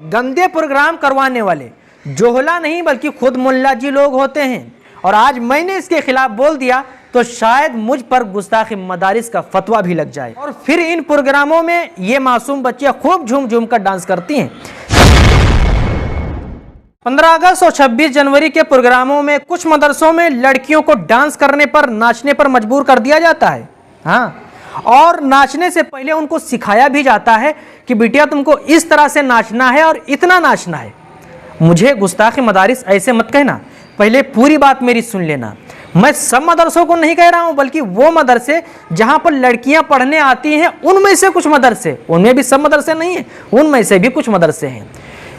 गंदे प्रोग्राम करवाने वाले जोहला नहीं बल्कि खुद मुल्ला जी लोग होते हैं। और आज मैंने इसके खिलाफ बोल दिया तो शायद मुझ पर गुस्ताखी मदारिस का फतवा भी लग जाए। और फिर इन प्रोग्रामों में ये मासूम बच्चियां खूब झूम झूम कर डांस करती हैं। 15 अगस्त और 26 जनवरी के प्रोग्रामों में कुछ मदरसों में लड़कियों को डांस करने पर, नाचने पर मजबूर कर दिया जाता है। हाँ, और नाचने से पहले उनको सिखाया भी जाता है कि बिटिया तुमको इस तरह से नाचना है और इतना नाचना है। मुझे गुस्ताखी मदारिस ऐसे मत कहना, पहले पूरी बात मेरी सुन लेना। मैं सब मदरसों को नहीं कह रहा हूं, बल्कि वो मदरसे जहां पर लड़कियां पढ़ने आती हैं उनमें से कुछ मदरसे, उनमें भी सब मदरसे नहीं हैं, उनमें से भी कुछ मदरसे हैं।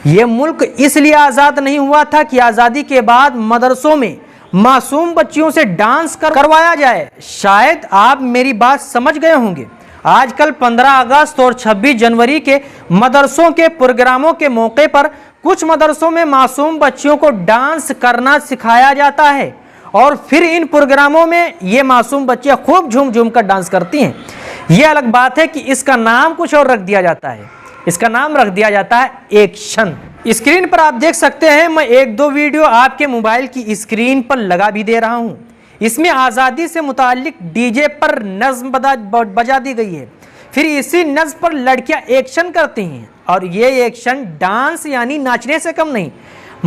ये मुल्क इसलिए आज़ाद नहीं हुआ था कि आज़ादी के बाद मदरसों में मासूम बच्चियों से डांस करवाया जाए। शायद आप मेरी बात समझ गए होंगे। आजकल 15 अगस्त और 26 जनवरी के मदरसों के प्रोग्रामों के मौके पर कुछ मदरसों में मासूम बच्चियों को डांस करना सिखाया जाता है और फिर इन प्रोग्रामों में ये मासूम बच्चियां खूब झूम झूम कर डांस करती हैं। ये अलग बात है कि इसका नाम कुछ और रख दिया जाता है। इसका नाम रख दिया जाता है एक्शन। स्क्रीन पर आप देख सकते हैं, मैं एक दो वीडियो आपके मोबाइल की स्क्रीन पर लगा भी दे रहा हूं। इसमें आज़ादी से मुताल्लिक डीजे पर नज्म बजा दी गई है। फिर इसी नज्म पर लड़कियां एक्शन करती हैं और ये एक्शन डांस यानी नाचने से कम नहीं।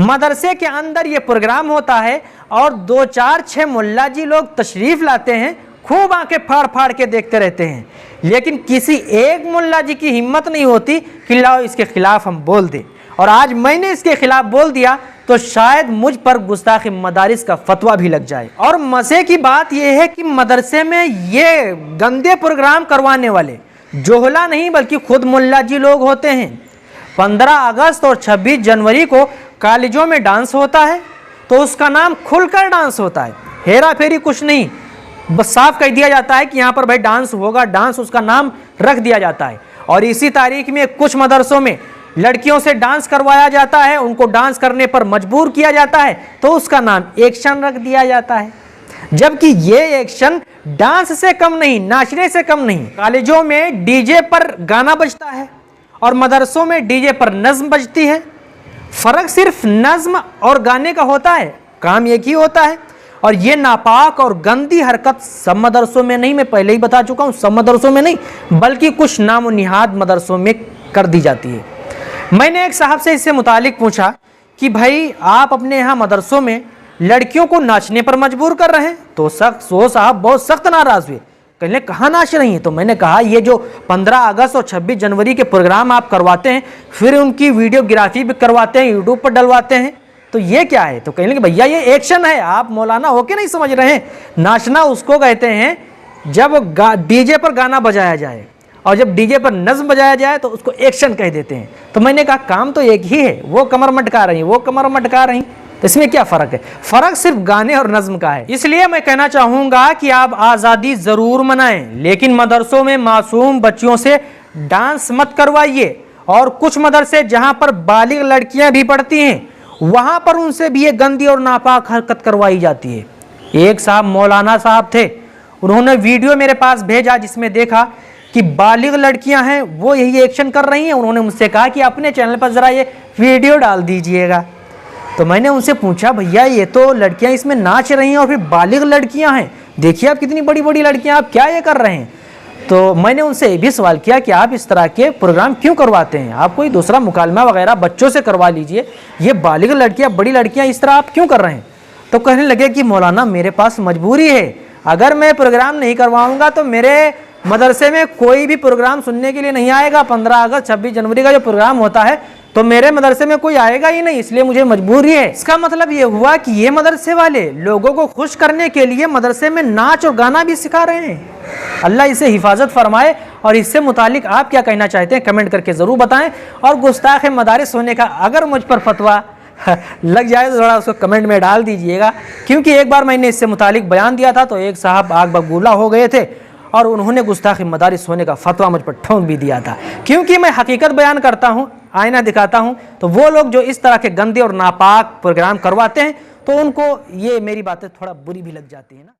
मदरसे के अंदर ये प्रोग्राम होता है और 2 4 6 मुल्ला जी लोग तशरीफ लाते हैं, खूब आंखें फाड़ फाड़ के देखते रहते हैं, लेकिन किसी एक मुल्ला जी की हिम्मत नहीं होती कि लाओ इसके खिलाफ हम बोल दें। और आज मैंने इसके खिलाफ बोल दिया तो शायद मुझ पर गुस्ताखी मदारिस का फतवा भी लग जाए। और मजे की बात यह है कि मदरसे में ये गंदे प्रोग्राम करवाने वाले जोहला नहीं बल्कि खुद मुल्ला जी लोग होते हैं। 15 अगस्त और 26 जनवरी को कॉलेजों में डांस होता है तो उसका नाम खुलकर डांस होता है, हेरा फेरी कुछ नहीं। बस साफ कह दिया जाता है कि यहाँ पर भाई डांस होगा, डांस उसका नाम रख दिया जाता है। और इसी तारीख में कुछ मदरसों में लड़कियों से डांस करवाया जाता है, उनको डांस करने पर मजबूर किया जाता है तो उसका नाम एक्शन रख दिया जाता है। जबकि ये एक्शन डांस से कम नहीं, नाचने से कम नहीं। कॉलेजों में डीजे पर गाना बजता है और मदरसों में डीजे पर नज्म बजती है। फर्क सिर्फ नज्म और गाने का होता है, काम एक ही होता है। और ये नापाक और गंदी हरकत सब मदरसों में नहीं, मैं पहले ही बता चुका हूँ, सब मदरसों में नहीं बल्कि कुछ नामो निहाद मदरसों में कर दी जाती है। मैंने एक साहब से इससे मुतालिक पूछा कि भाई आप अपने यहाँ मदरसों में लड़कियों को नाचने पर मजबूर कर रहे हैं, तो साहब बहुत सख्त नाराज हुए। कहने कहाँ नाच रही हैं? तो मैंने कहा ये जो 15 अगस्त और 26 जनवरी के प्रोग्राम आप करवाते हैं, फिर उनकी वीडियोग्राफी भी करवाते हैं, यूट्यूब पर डलवाते हैं, तो ये क्या है? तो कहने लगे भैया ये एक्शन है, आप मौलाना होके नहीं समझ रहे हैं। नाचना उसको कहते हैं जब डीजे पर गाना बजाया जाए और जब डीजे पर नज्म बजाया जाए तो उसको एक्शन कह देते हैं। तो मैंने कहा काम तो एक ही है, वो कमर मटका रही, वो कमर मटका रही, तो इसमें क्या फ़र्क है? फ़र्क सिर्फ गाने और नज्म का है। इसलिए मैं कहना चाहूँगा कि आप आज़ादी ज़रूर मनाएं, लेकिन मदरसों में मासूम बच्चियों से डांस मत करवाइए। और कुछ मदरसे जहाँ पर बालिग लड़कियाँ भी पढ़ती हैं वहाँ पर उनसे भी ये गंदी और नापाक हरकत करवाई जाती है। एक साहब मौलाना साहब थे, उन्होंने वीडियो मेरे पास भेजा जिसमें देखा कि बालिग लड़कियां हैं वो यही एक्शन कर रही हैं। उन्होंने मुझसे कहा कि अपने चैनल पर ज़रा ये वीडियो डाल दीजिएगा। तो मैंने उनसे पूछा भैया ये तो लड़कियां इसमें नाच रही हैं और फिर बालिग लड़कियां हैं, देखिए आप कितनी बड़ी बड़ी लड़कियां, आप क्या ये कर रहे हैं? तो मैंने उनसे ये भी सवाल किया कि आप इस तरह के प्रोग्राम क्यों करवाते हैं? आप कोई दूसरा मुकालमा वगैरह बच्चों से करवा लीजिए, ये बालिग लड़कियां, बड़ी लड़कियां इस तरह आप क्यों कर रहे हैं? तो कहने लगे कि मौलाना मेरे पास मजबूरी है, अगर मैं प्रोग्राम नहीं करवाऊँगा तो मेरे मदरसे में कोई भी प्रोग्राम सुनने के लिए नहीं आएगा। 15 अगस्त 26 जनवरी का जो प्रोग्राम होता है तो मेरे मदरसे में कोई आएगा ही नहीं, इसलिए मुझे मजबूरी है। इसका मतलब ये हुआ कि ये मदरसे वाले लोगों को खुश करने के लिए मदरसे में नाच और गाना भी सिखा रहे हैं। अल्लाह इसे हिफाजत फरमाए। और इससे मुतालिक आप क्या कहना चाहते हैं कमेंट करके ज़रूर बताएं। और गुस्ताख मदारिस होने का अगर मुझ पर फतवा लग जाए तो थोड़ा उसको कमेंट में डाल दीजिएगा, क्योंकि एक बार मैंने इससे मुतालिक बयान दिया था तो एक साहब आग बबूला हो गए थे और उन्होंने गुस्ताखी मदारिस होने का फतवा मुझ पर ठोंक भी दिया था। क्योंकि मैं हकीकत बयान करता हूँ, आईना दिखाता हूँ, तो वो लोग जो इस तरह के गंदे और नापाक प्रोग्राम करवाते हैं तो उनको ये मेरी बातें थोड़ा बुरी भी लग जाती है ना।